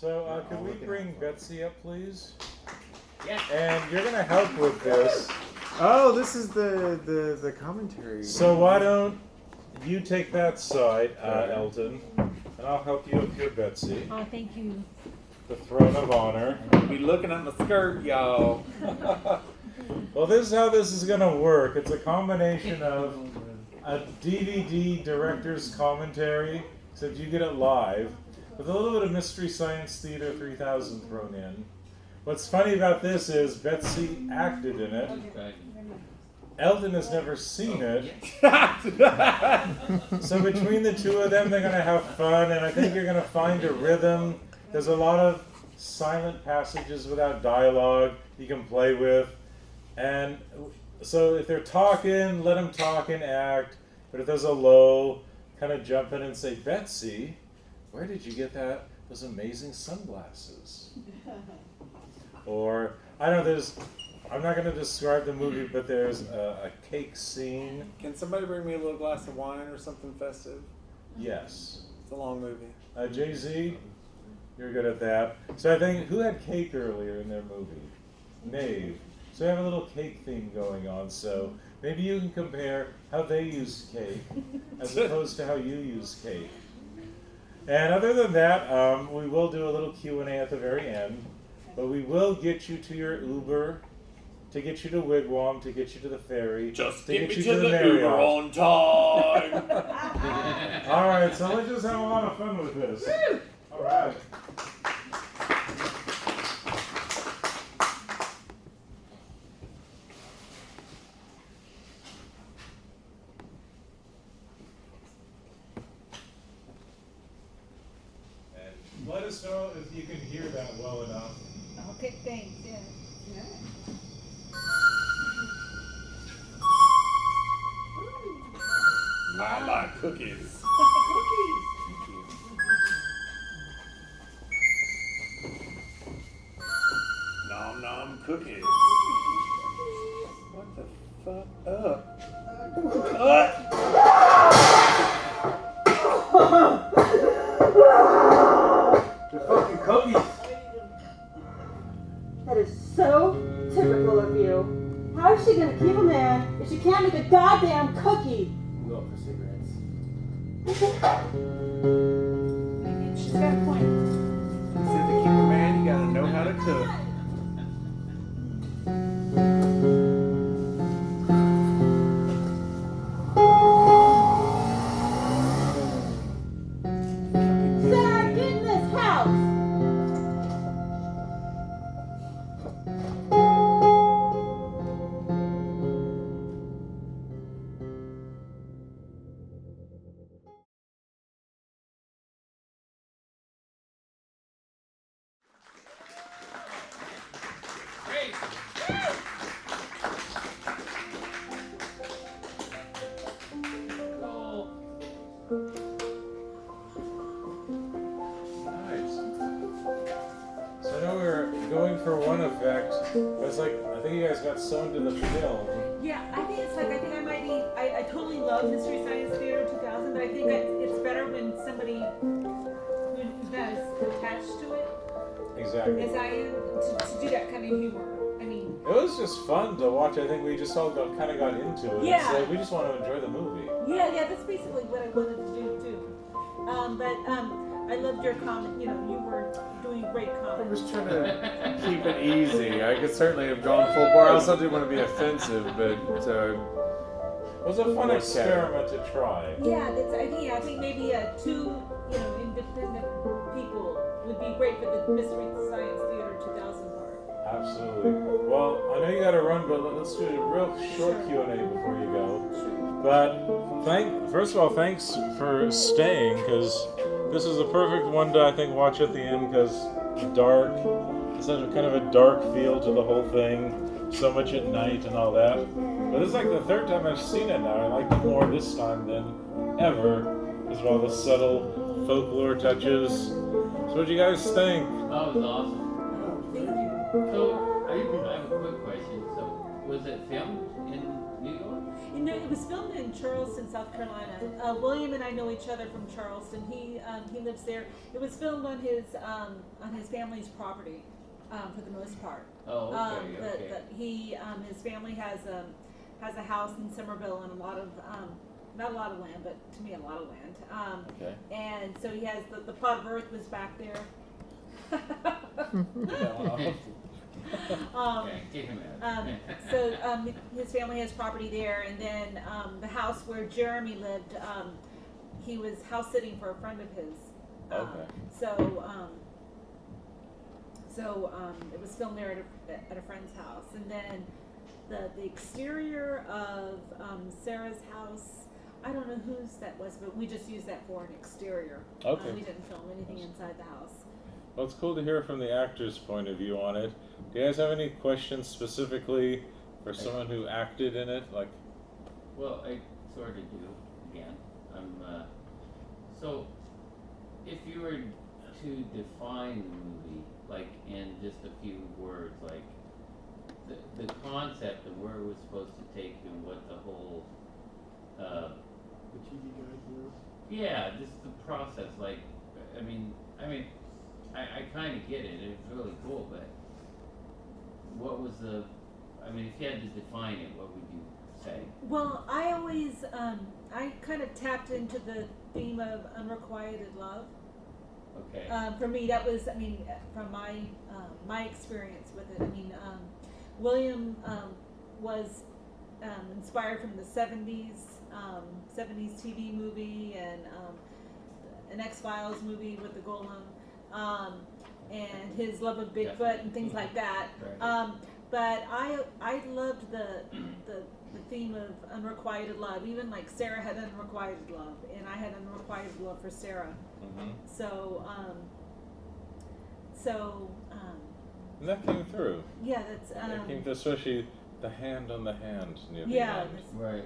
So, can we bring Betsy up, please? Yeah. And you're going to help with this. Oh, this is the commentary. So why don't you take that side, Elton, and I'll help you up here, Betsy. Oh, thank you. The throne of honor. Be looking at my skirt, y'all. Well, this is how this is going to work. It's a combination of a DVD director's commentary, except you get it live, with a little bit of Mystery Science Theater 3000 thrown in. What's funny about this is Betsy acted in it. Elton has never seen it. So between the two of them, they're going to have fun, and I think you're going to find a rhythm. There's a lot of silent passages without dialogue you can play with. And so if they're talking, let them talk and act. But if there's a lull, kind of jump in and say, Betsy, where did you get those amazing sunglasses? Or, I don't know, I'm not going to describe the movie, but there's a cake scene. Can somebody bring me a little glass of wine or something festive? Yes. It's a long movie. Jay-Z, you're good at that. So I think, who had cake earlier in their movie? Nave. So we have a little cake theme going on, so maybe you can compare how they use cake as opposed to how you use cake. And other than that, we will do a little Q&A at the very end, but we will get you to your Uber, to get you to Wigwam, to get you to the ferry. Just to get me you to the Marriott. Uber on time. All right, so let's just have a lot of fun with this. All right. And let us know if you can hear that well enough. Okay, thanks. Yeah. I like cookies. Nom nom cookies. What the fuck up? The fucking cookies. That is so typical of you. How is she gonna keep a man if she can't make a goddamn cookie? Go for cigarettes. She's got a point. Said to keep a man, you gotta know how to cook. Sarah, get in this house! Great. Cool. Nice. So I know we were going for one effect, but it's like, I think you guys got sewn to the film. Yeah, I think I might be, I totally love Mystery Science Theater 2000, but I think it's better when somebody who does attached to it, Exactly. as I am, to do that kind of humor. I mean, It was just fun to watch. I think we just all kind of got into it. Yeah. It's like we just want to enjoy the movie. yeah, that's basically what I wanted to do too. I loved your comment, you were doing great I comments. was trying to keep it easy. I could certainly have gone full bore. I also didn't want to be offensive, but It was a fun Okay. experiment to try. Yeah, I think maybe two, independent people would be great for the Mystery Science Theater 2000 part. Absolutely. Well, I know you got to run, but let's do a real short Q&A before you go. But first of all, thanks for staying, because this is a perfect one to, I think, watch at the end, because dark. It's a kind of a dark feel to the whole thing. So much at night and all that. But this is like the third time I've seen it now. I like it more this time than ever, because of all the subtle folklore touches. So what do you guys think? That was awesome. Thank you. So, I have a quick question. So, was it filmed in New York? No, it was filmed in Charleston, South Carolina. William and I know each other from Charleston. He lives there. It was filmed on his family's property, for the most part. Oh, okay, His family has a house in Somerville and a lot of not a lot of land, but to me a lot of land. Okay. And so he has the plot of Earth was back there. Okay, keep him out. So his family has property there, and then the house where Jeremy lived, he was house sitting for a friend of his. Okay. So it was filmed there at a friend's house, and then the exterior of Sarah's house, I don't know whose that was, but we just used that for an exterior. Okay. We didn't film anything inside the house. Well, it's cool to hear from the actor's point of view on it. Do you guys have any questions specifically for someone who acted in it? Like, Well, I sort of do, again. So, if you were to define the movie, like in just a few words, like the concept of where it was supposed to take you and what the whole, The TV guide were. yeah, just the process, like, I kind of get it, it's really cool, but what was if you had to define it, what would you say? Well, I always, I kind of tapped into the theme of unrequited love. Okay. For me, that was, from my experience with it. William was inspired from the 70s TV movie and an X-Files movie with the Golem, and his love of Bigfoot and things like that. Right. But I loved the theme of unrequited love. Even like Sarah had unrequited love, and I had unrequited love for Sarah. So and that came through. yeah, that's That came through, especially the hand on the hand near the yeah. end. Right.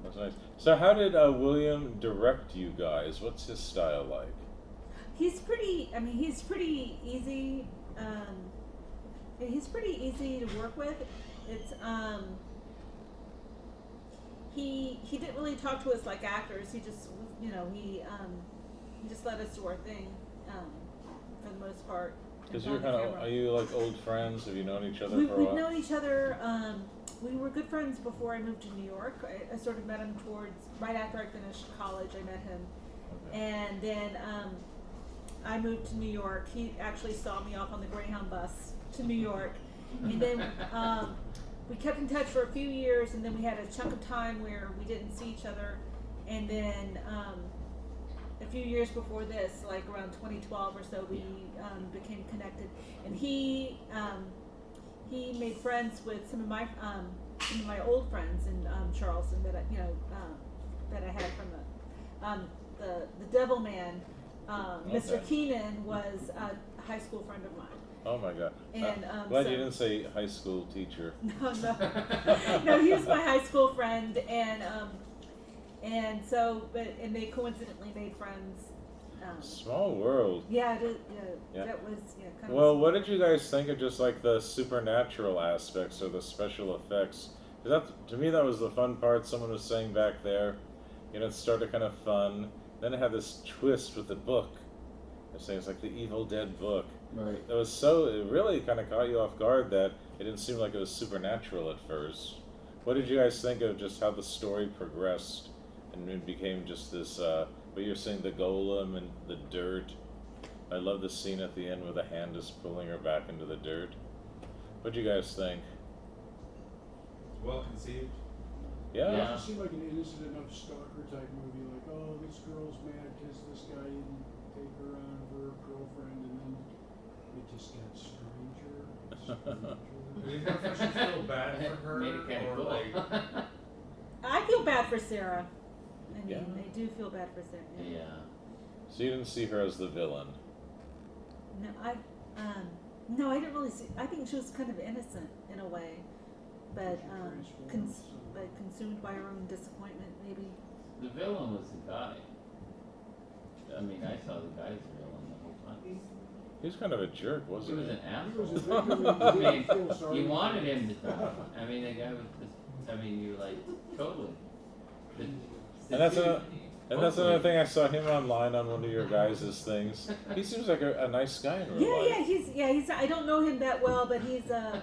That's nice. So how did William direct you guys? What's his style like? He's pretty. He's pretty easy. He's pretty easy to work with. It's he didn't really talk to us like actors. He just he just let us do our thing for the most part. Because you're are you like old friends? Have you known each other for a We've while? known each other. We were good friends before I moved to New York. I sort of met him right after I finished college. I met him, Okay. and then I moved to New York. He actually saw me off on the Greyhound bus to New York, and then we kept in touch for a few years, and then we had a chunk of time where we didn't see each other, and then a few years before this, like around 2012 or so, we became connected, and he made friends with some of my old friends in Charleston that I had from the Devil Man. Mr. Okay. Keenan was a high school friend of mine. Oh my God! And, glad you didn't say high school teacher. No, he was my high school friend, and they coincidentally made friends. Small world. Yeah, Yeah. that was kind of. Well, what did you guys think of just like the supernatural aspects or the special effects? 'Cause to me, that was the fun part. Someone was saying back there, it started kind of fun. Then it had this twist with the book. They're saying it's like the Evil Dead book. Right. It really kind of caught you off guard that it didn't seem like it was supernatural at first. What did you guys think of just how the story progressed and it became just this, what you're saying, the golem and the dirt? I love the scene at the end where the hand is pulling her back into the dirt. What do you guys think? Well conceived. Yeah? Yeah. It seemed like an innocent enough stalker type movie, like, oh, this girl's mad because this guy didn't take her on for her girlfriend, and then it just got stranger. Do you feel bad for her? Made it kind or of cool. like, I feel bad for Sarah. Yeah. I do feel bad for Sarah. Yeah. So you didn't see her as the villain? No, I didn't really see. I think she was kind of innocent in a way, but consumed by her own disappointment, maybe. The villain was the guy. I saw the guy as the villain the whole time. He was kind of a jerk, He wasn't was he? an He was a asshole. victim. You wanted him to die. The guy was just I mean, you're like, totally. The And that's two- another hopefully- thing. I saw him online on one of your guys' things. He seems like a nice guy in real life. He's. I don't know him that well, but he's a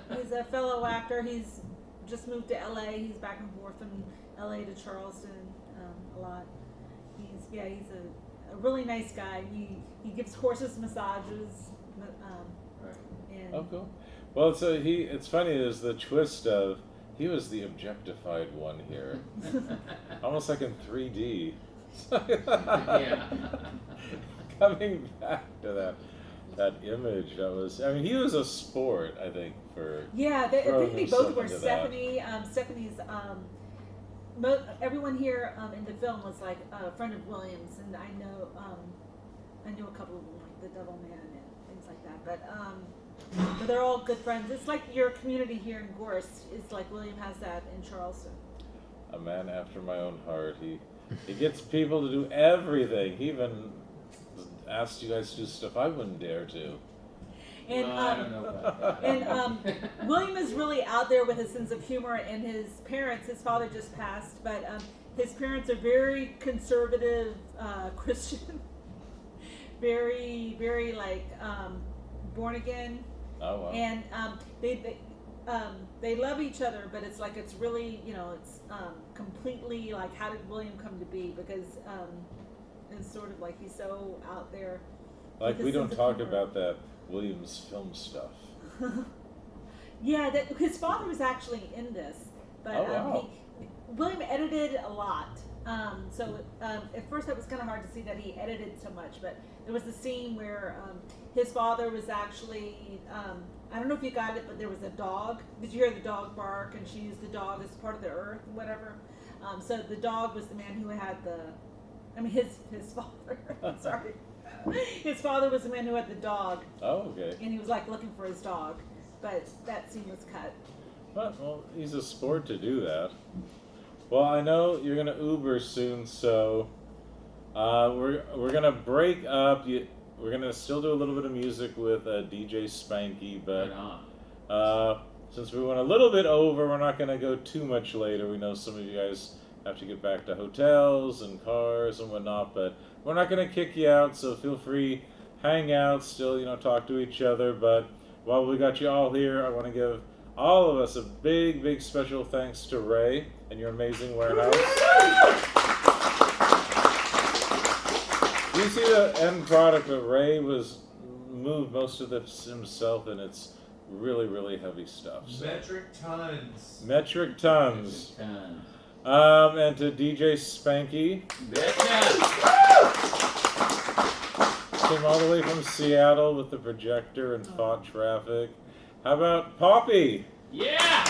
fellow actor. He's just moved to LA. He's back and forth from LA to Charleston a lot. He's a really nice guy. He gives horses massages. Right. And Oh, cool. Well, it's funny. There's the twist of he was the objectified one here, almost like in 3D. Yeah. Coming back to that image, I mean, he was a sport, I think, for I throwing think they himself both were. into that. Stephanie's. Everyone here in the film was like a friend of William's, and I know a couple of them, like the Devil Man and things like that. But they're all good friends. It's like your community here in Gorst. It's like William has that in Charleston. A man after my own heart. He gets people to do everything. He even asked you guys to do stuff I wouldn't dare to. And Well, I don't know about that. and William is really out there with his sense of humor, and his parents. His father just passed, but his parents are very conservative Christian, very very like born again. Oh wow. And they love each other, but it's like it's really it's completely like how did William come to be? Because it's sort of like he's so out there. Like with we his don't sense of talk humor. about that Williams film stuff. Yeah, his father was actually in this, but Oh, wow. William edited a lot. So at first it was kind of hard to see that he edited so much, but there was a scene where his father was actually, I don't know if you got it, but there was a dog. Did you hear the dog bark? And she used the dog as part of the earth, whatever. So the dog was the man who had his father, sorry. His father was the man who had the dog, Oh, okay. and he was like looking for his dog, but that scene was cut. Well, he's a sport to do that. Well, I know you're gonna Uber soon, so we're gonna break up. We're gonna still do a little bit of music with DJ Spanky, but Right on. since we went a little bit over, we're not gonna go too much later. We know some of you guys have to get back to hotels and cars and whatnot, but we're not gonna kick you out. So feel free, hang out, still talk to each other. But while we got you all here, I want to give all of us a big, big special thanks to Ray and your amazing warehouse. You see the end product, but Ray moved most of this himself, and it's really, really heavy stuff. So. Metric tons. Metric tons. Ton. And to DJ Spanky, Betcha! came all the way from Seattle with the projector and fought traffic. How about Poppy? Yeah!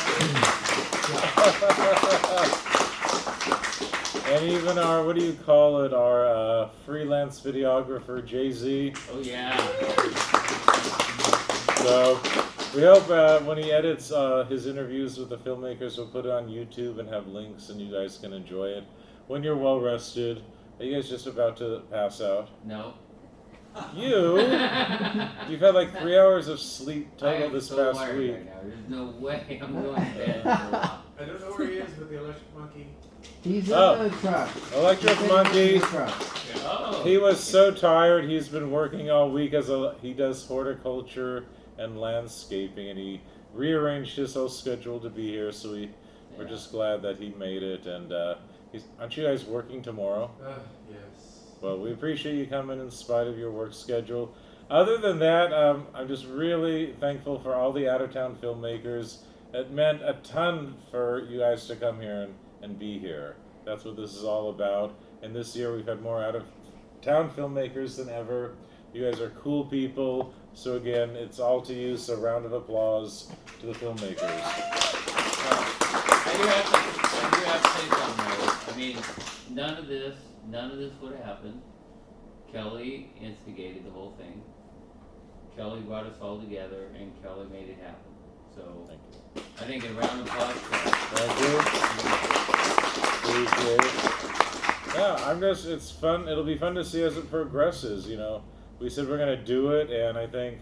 And even our, what do you call it, our freelance videographer, Jay-Z. Oh yeah. So we hope when he edits his interviews with the filmmakers, we'll put it on YouTube and have links and you guys can enjoy it. When you're well rested, are you guys just about to pass out? No. You've had like 3 hours of sleep I total am this so past wired week. right now. There's no way I'm going to bed for a while. I don't know where he is, but the electric monkey. He's in Oh. the truck. Electric He's in Monkey. the truck. Oh. He was so tired. He's been working all week he does horticulture and landscaping, and he rearranged his whole schedule to be here. So we're just glad that he made it. And aren't you guys working tomorrow? Yes. Well, we appreciate you coming in spite of your work schedule. Other than that, I'm just really thankful for all the out-of-town filmmakers. It meant a ton for you guys to come here and be here. That's what this is all about. And this year we've had more out-of-town filmmakers than ever. You guys are cool people. So again, it's all to you. So round of applause to the filmmakers. I do have to say something though. I mean, none of this would have happened. Kelly instigated the whole thing. Kelly brought us all together, and Kelly made it happen. So Thank you. I think a round of applause for that. Thank you. Yeah, it's fun. It'll be fun to see as it progresses. We said we're gonna do it, and I think,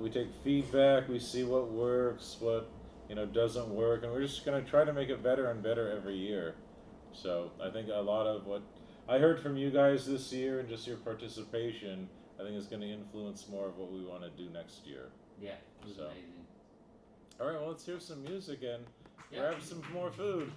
we take feedback, we see what works, what doesn't work, and we're just going to try to make it better and better every year. So I think a lot of what I heard from you guys this year and just your participation, I think is going to influence more of what we want to do next year. Yeah, it was So. amazing. All right, well, let's hear some music and Yeah. grab some more food.